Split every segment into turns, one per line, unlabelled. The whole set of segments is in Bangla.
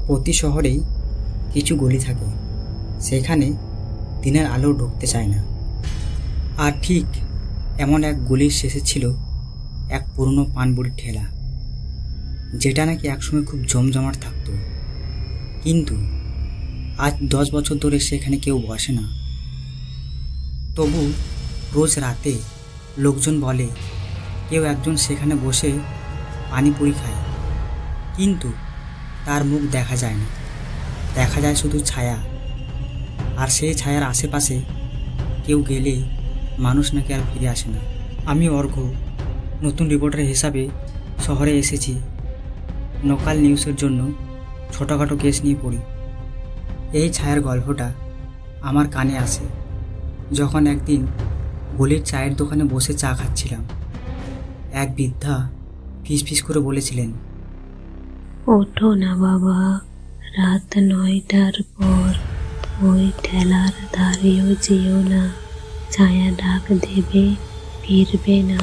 প্রতি শহরেই কিছু গলি থাকে, সেখানে দিনের আলো ঢুকতে চায় না। আর ঠিক এমন এক গলির শেষে ছিল এক পুরনো পানবুড়ির ঠেলা, যেটা নাকি একসময় খুব জমজমাট থাকতো। কিন্তু আজ 10 বছর ধরে সেখানে কেউ বসে না। তবু রোজ রাতে লোকজন বলে কেউ একজন সেখানে বসে পানিপুরি খায়, কিন্তু তার মুখ দেখা যায় না, দেখা যায় শুধু ছায়া। আর সেই ছায়ার আশেপাশে কেউ গেলে মানুষ নাকি আর ফিরে আসে না। আমি অর্ঘ্য, নতুন রিপোর্টার হিসাবে শহরে এসেছি। লোকাল নিউজের জন্য ছোটোখাটো কেস নিয়ে পড়ি। এই ছায়ার গল্পটা আমার কানে আসে যখন একদিন গলির চায়ের দোকানে বসে চা খাচ্ছিলাম। এক বৃদ্ধা ফিসফিস করে বলেছিলেন,
ওঠো না বাবা, রাত 9টার পর ওই ঠেলার ধারেও যেও না, ছায়া ডাক দেবে, ফিরবে না।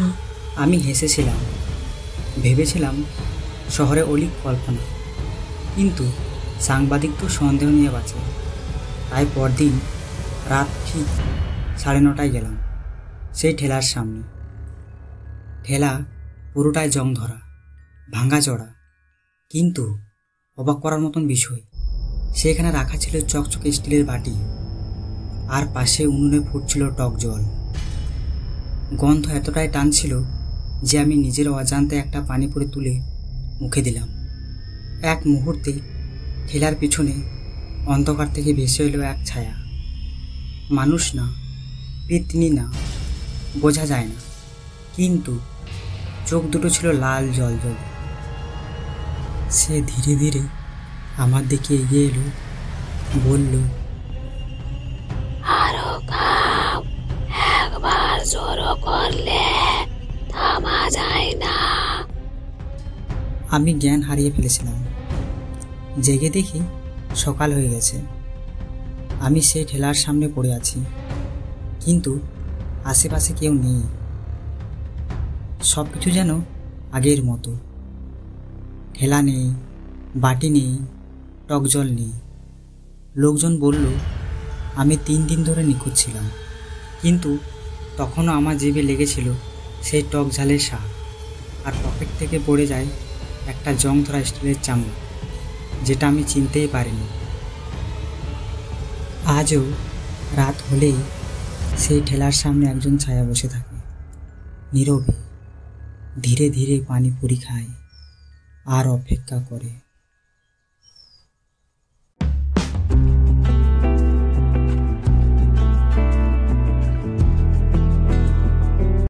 আমি হেসেছিলাম, ভেবেছিলাম শহরে অলিক কল্পনা, কিন্তু সাংবাদিক তো সন্দেহ নিয়ে বাঁচে। তাই পরদিন রাত ঠিক 9:30টায় গেলাম সেই ঠেলার সামনে। ঠেলা পুরোটাই জং ধরা, ভাঙাচড়া, কিন্তু অবাক করার মতন বিষয়, সেখানে রাখা ছিল চকচকে স্টিলের বাটি, আর পাশে উনুনে ফুটছিল টক জল। গন্ধ এতটাই টানছিল যে আমি নিজের অজান্তে একটা পানিপুরি তুলে মুখে দিলাম। এক মুহূর্তে ঠেলার পিছনে অন্ধকার থেকে ভেসে এলো এক ছায়া। মানুষ না, পেতনি না, বোঝা যায় না, কিন্তু চোখ দুটো ছিল লাল জল জল। সে ধীরে ধীরে আমার দিকে এগিয়ে এলো, বলল,
আরো খাও, একবার জোরো করলে থামা যায় না।
আমি জ্ঞান হারিয়ে ফেলেছিলাম। জেগে দেখি সকাল হয়ে গেছে। আমি সেই ঠেলার সামনে পড়ে আছি, কিন্তু আশেপাশে কেউ নেই। সব কিছু যেন আগের মতো। ঠেলা নেই, বাটি নেই, টক জল নেই। লোকজন বলল আমি 3 দিন ধরে নিখোঁজ ছিলাম, কিন্তু তখনও আমার জিভে লেগেছিল সেই টক ঝালের স্বাদ। আর পকেট থেকে পড়ে যায় একটা জং ধরা স্টিলের চামচ, যেটা আমি চিনতেই পারিনি। আজও রাত হলেই সেই ঠেলার সামনে একজন ছায়া বসে থাকে, নীরবে, ধীরে ধীরে পানিপুরি খায় আর অপেক্ষা করে।